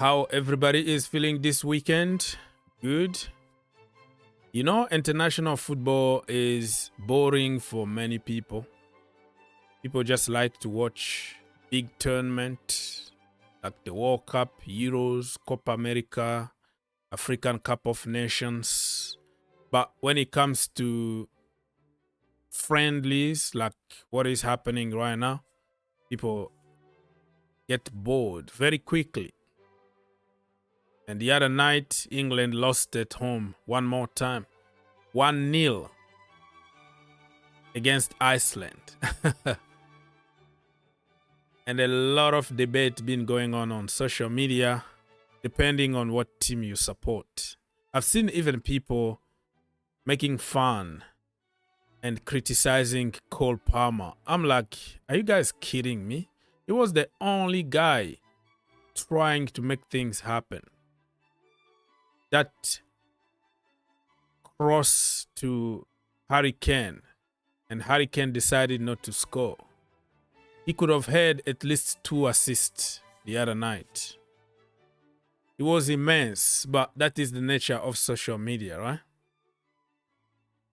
How everybody is feeling this weekend? Good. You know, international football is boring for many people. People just like to watch big tournament like the World Cup, Euros, Copa America, African Cup of Nations. But when it comes to friendlies, like what is happening right now, people get bored very quickly. And the other night, England lost at home one more time. 1-0 against Iceland. And a lot of debate been going on social media, depending on what team you support. I've seen even people making fun and criticizing Cole Palmer. I'm like, are you guys kidding me? He was the only guy trying to make things happen. That cross to Harry Kane, and Harry Kane decided not to score. He could have had at least 2 assists the other night. It was immense, but that is the nature of social media, right?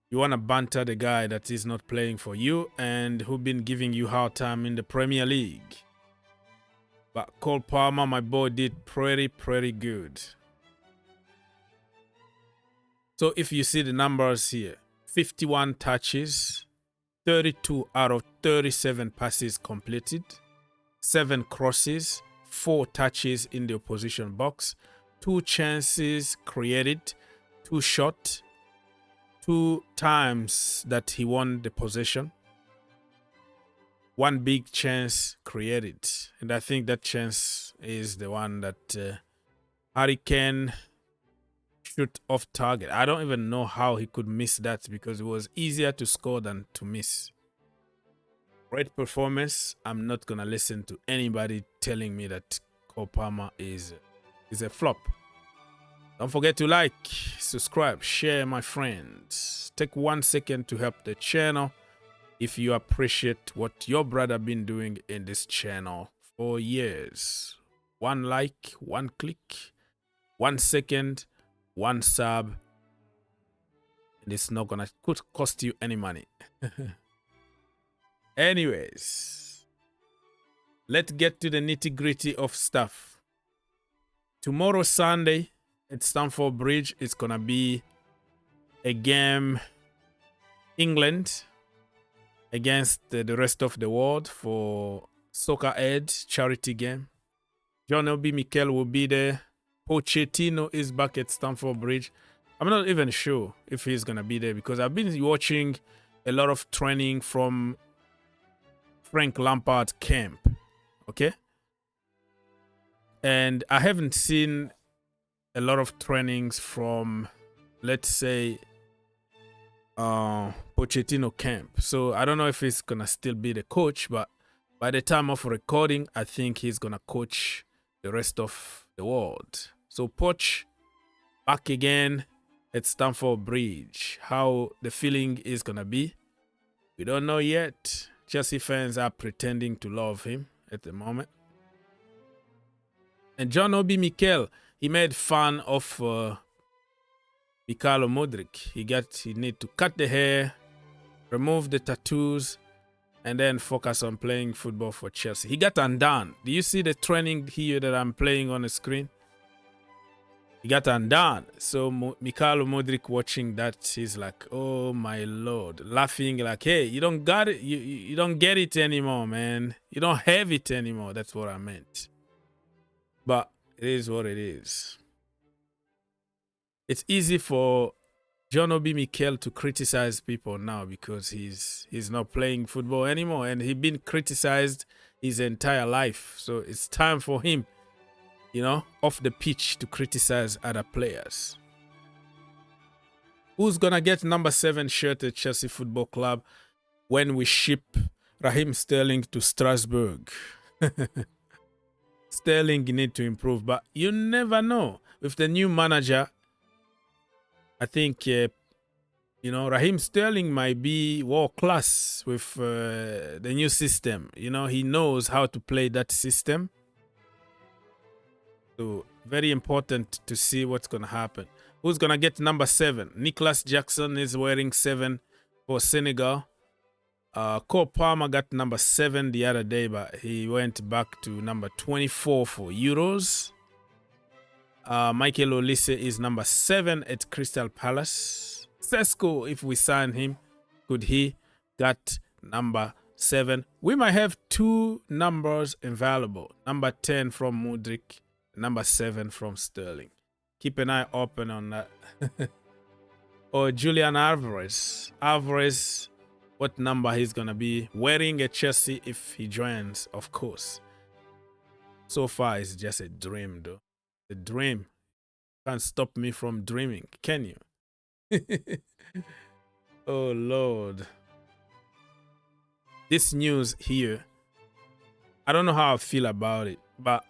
You want to banter the guy that is not playing for you and who been giving you hard time in the Premier League. But Cole Palmer, my boy, did pretty good. So if you see the numbers here, 51 touches, 32 out of 37 passes completed, 7 crosses, 4 touches in the opposition box, 2 chances created, 2 shots, 2 times that he won the possession, 1 big chance created. And I think that chance is the one that Harry Kane shoot off target. I don't even know how he could miss that, because it was easier to score than to miss. Great performance. I'm not gonna listen to anybody telling me that Cole Palmer is a flop. Don't forget to like, subscribe, share, my friends. Take 1 second to help the channel if you appreciate what your brother been doing in this channel for years. 1 like, 1 click, 1 second, 1 sub, and it's not gonna cost you any money. Anyways, let's get to the nitty-gritty of stuff. Tomorrow, Sunday, at Stamford Bridge, it's gonna be a game, England against the rest of the world for Soccer Aid charity game. John Mikel will be there. Pochettino is back at Stamford Bridge. I'm not even sure if he's gonna be there, because I've been watching a lot of training from Frank Lampard camp, okay? And I haven't seen a lot of trainings from, let's say, Pochettino camp. So I don't know if he's gonna still be the coach, but by the time of recording, I think he's gonna coach the rest of the world. So Poch back again at Stamford Bridge. How the feeling is gonna be, we don't know yet. Chelsea fans are pretending to love him at the moment. And John Mikel, he made fun of Mikhailo Mudryk. He need to cut the hair, remove the tattoos, and then focus on playing football for Chelsea. He got undone. Do you see the training here that I'm playing on the screen? He got undone. So Mikhailo Mudryk watching that, he's like, oh my lord, laughing like, hey, you don't got it, you don't get it anymore, man. You don't have it anymore. That's what I meant. But it is what it is. It's easy for Jhon Mikel to criticize people now, because he's not playing football anymore, and he's been criticized his entire life. So it's time for him, you know, off the pitch, to criticize other players. Who's gonna get number 7 shirt at Chelsea Football Club when we ship Raheem Sterling to Strasbourg? Sterling need to improve, but you never know. With the new manager, I think, you know, Raheem Sterling might be world class with the new system. You know, he knows how to play that system. So Very important to see what's going to happen. Who's going to get number 7? Nicholas Jackson is wearing 7 for Senegal. Cole Palmer got number 7 the other day, but he went back to number 24 for Euros. Michael Olise is number 7 at Crystal Palace. Sesko, if we sign him, could he got number 7? We might have 2 numbers available. Number 10 from Mudryk, number 7 from Sterling. Keep an eye open on that. Or Julian Alvarez. Alvarez, what number he's going to be wearing at Chelsea if he joins, of course. So far, it's just a dream, though. A dream. Can't stop me from dreaming, can you? Oh, Lord. This news here, I don't know how I feel about it, but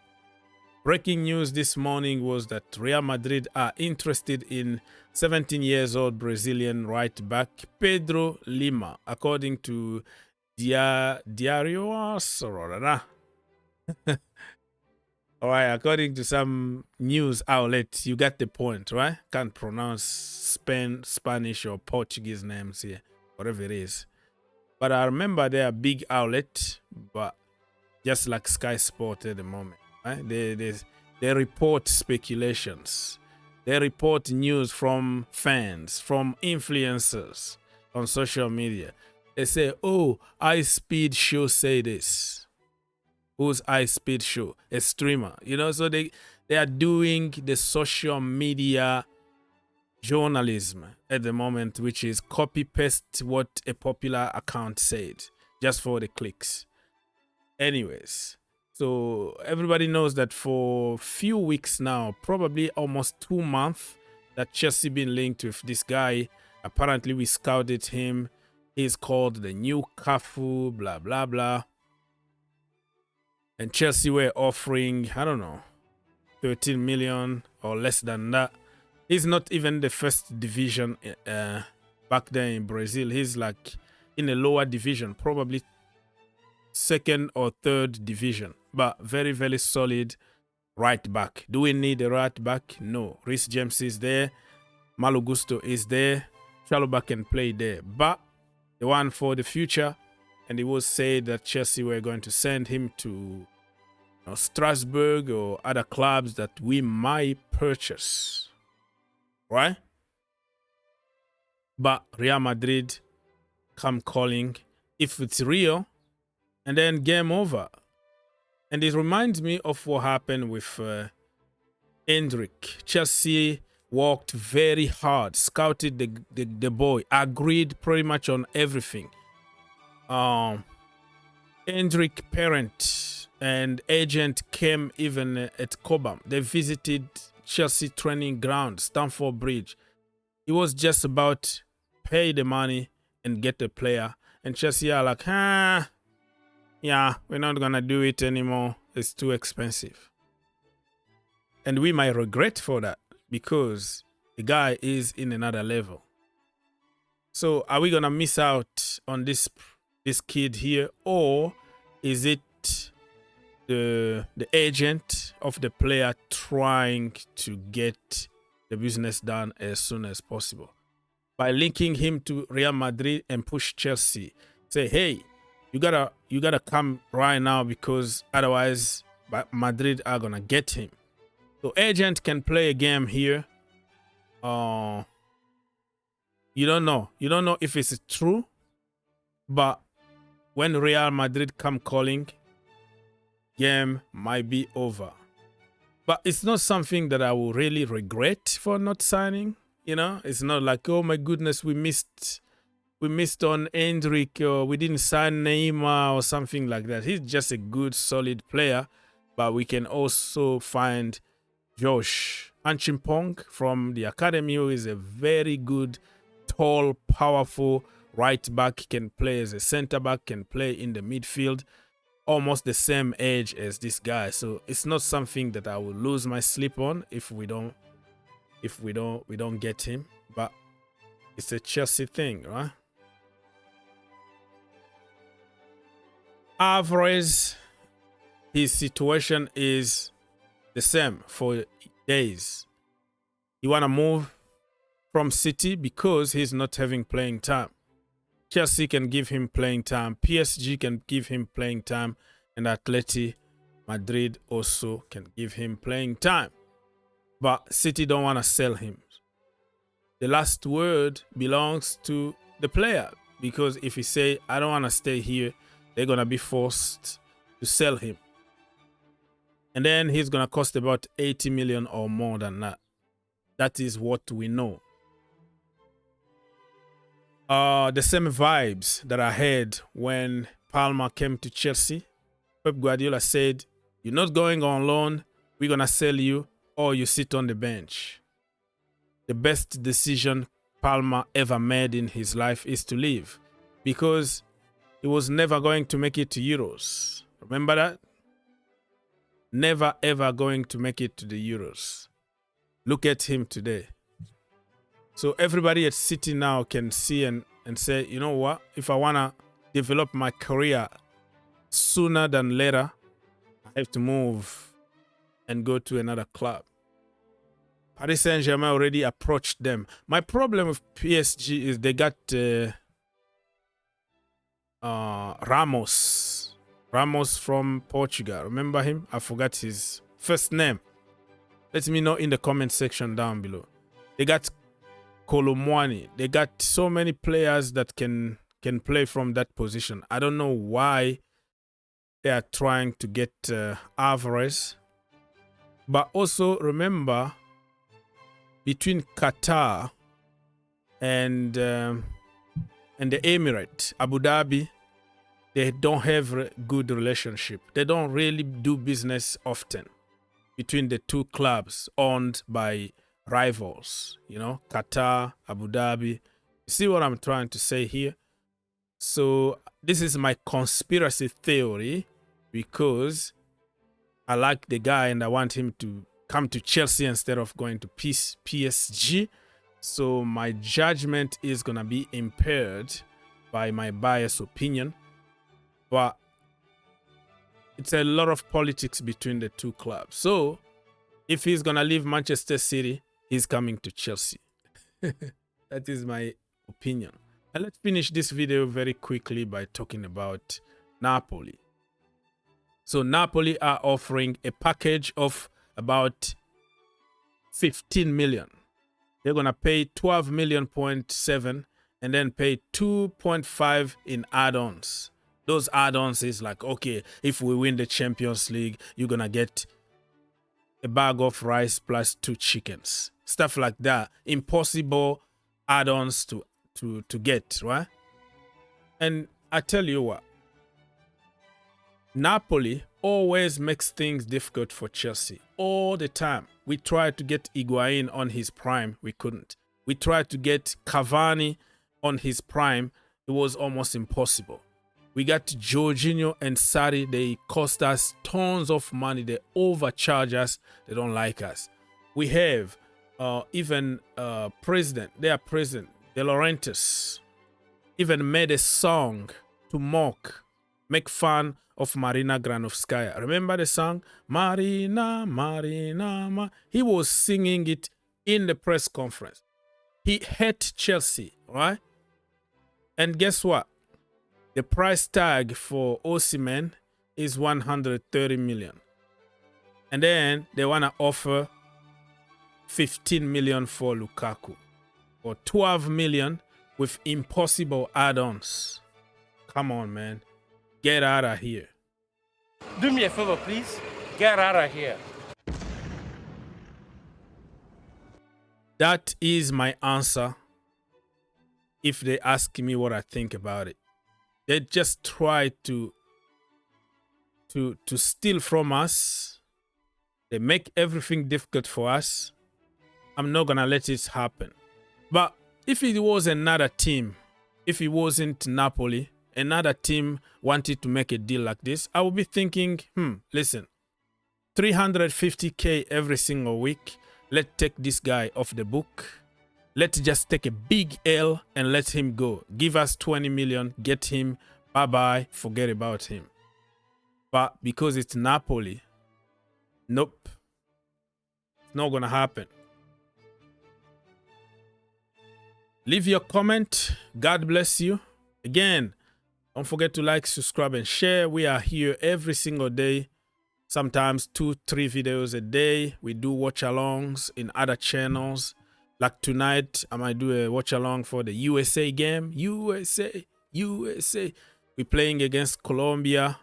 breaking news this morning was that Real Madrid are interested in 17-year-old Brazilian right back Pedro Lima, according to Diario Sororana. All right, according to some news outlet, you get the point, right? Can't pronounce Spanish or Portuguese names here, whatever it is. But I remember they're a big outlet, but just like Sky Sport at the moment, right? They report speculations. They report news from fans, from influencers on social media. They say, oh, High Speed Show say this. Who's High Speed Show? A streamer. You know, so they are doing the social media journalism at the moment, which is copy-paste what a popular account said, just for the clicks. Anyways, so everybody knows that for a few weeks now, probably almost 2 months, that Chelsea been linked with this guy. Apparently, we scouted him. He's called the new Cafu, blah, blah, blah. And Chelsea were offering, I don't know, 13 million or less than that. He's not even the first division back there in Brazil. He's like in a lower division, probably second or third division. But very, very solid right back. Do we need a right back? No. Reece James is there. Malo Gusto is there. Chalobah can play there. But the one for the future, and it was said that Chelsea were going to send him to Strasbourg or other clubs that we might purchase. Right? But Real Madrid come calling if it's real, and then game over. And it reminds me of what happened with Hendrick. Chelsea worked very hard, scouted the boy, agreed pretty much on everything. Hendrick parent and agent came even at Cobham. They visited Chelsea training ground, Stamford Bridge. It was just about pay the money and get the player. And Chelsea are like, yeah, we're not going to do it anymore. It's too expensive. And we might regret for that because the guy is in another level. So are we going to miss out on this kid here, or is it the agent of the player trying to get the business done as soon as possible by linking him to Real Madrid and push Chelsea? Say, hey, you gotta come right now because otherwise Madrid are gonna get him. So agent can play a game here. You don't know if it's true, but when Real Madrid come calling, game might be over. But it's not something that I will really regret for not signing. You know, it's not like, oh my goodness, we missed on Hendrick, or we didn't sign Neymar or something like that. He's just a good, solid player. But we can also find Josh Anchimpong from the academy, who is a very good, tall, powerful right back. Can play as a center back, can play in the midfield. Almost the same age as this guy. So it's not something that I will lose my sleep on if we don't get him. But it's a Chelsea thing, right? Alvarez, his situation is the same for days. He want to move from City because he's not having playing time. Chelsea can give him playing time. PSG can give him playing time. And Atleti Madrid also can give him playing time. But City don't want to sell him. The last word belongs to the player. Because if he say, I don't want to stay here, they're going to be forced to sell him. And then he's going to cost about 80 million or more than that. That is what we know. The same vibes that I had when Palmer came to Chelsea. Pep Guardiola said, you're not going on loan. We're going to sell you or you sit on the bench. The best decision Palmer ever made in his life is to leave because he was never going to make it to Euros. Remember that? Never ever going to make it to the Euros. Look at him today. So everybody at City now can see and say, you know what? If I want to develop my career sooner than later, I have to move and go to another club. Paris Saint-Germain already approached them. My problem with PSG is they got Ramos. Ramos from Portugal. Remember him? I forgot his first name. Let me know in the comment section down below. They got Colomwani. They got so many players that can play from that position. I don't know why they are trying to get Alvarez. But also remember, between Qatar and the Emirate, Abu Dhabi, they don't have a good relationship. They don't really do business often between the two clubs owned by rivals, you know, Qatar, Abu Dhabi. You see what I'm trying to say here? So this is my conspiracy theory because I like the guy and I want him to come to Chelsea instead of going to PSG. So my judgment is going to be impaired by my biased opinion. But it's a lot of politics between the two clubs. So if he's going to leave Manchester City, he's coming to Chelsea. That is my opinion. And let's finish this video very quickly by talking about Napoli. So Napoli are offering a package of about 15 million. They're going to pay 12.7 million and then pay 2.5 in add-ons. Those add-ons is like, okay, if we win the Champions League, you're going to get a bag of rice plus 2 chickens. Stuff like that. Impossible add-ons to get, right? And I tell you what, Napoli always makes things difficult for Chelsea. All the time. We tried to get Higuain on his prime. We couldn't. We tried to get Cavani on his prime. It was almost impossible. We got Jorginho and Sarri. They cost us tons of money. They overcharge us. They don't like us. We have even president, their president, De Laurentiis, even made a song to make fun of Marina Granovskaya. Remember the song? Marina, Marina. He was singing it in the press conference. He hates Chelsea, right? And guess what? The price tag for Osimhen is 130 million. And then they want to offer 15 million for Lukaku. Or 12 million with impossible add-ons. Come on, man. Get out of here. Do me a favor, please. Get out of here. That is my answer if they ask me what I think about it. They just try to steal from us. They make everything difficult for us. I'm not going to let it happen. But if it was another team, if it wasn't Napoli, another team wanted to make a deal like this, I would be thinking, listen, 350K every single week. Let's take this guy off the book. Let's just take a big L and let him go. Give us 20 million, get him, bye-bye, forget about him. But because it's Napoli, nope, It's not going to happen. Leave your comment. God bless you. Again, don't forget to like, subscribe, and share. We are here every single day. Sometimes 2-3 videos a day. We do watch-alongs in other channels. Like tonight, I might do a watch-along for the USA game. USA. We're playing against Colombia.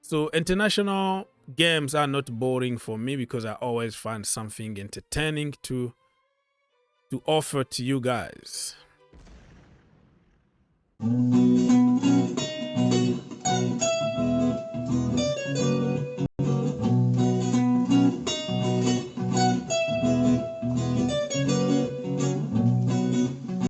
So international games are not boring for me because I always find something entertaining to offer to you guys.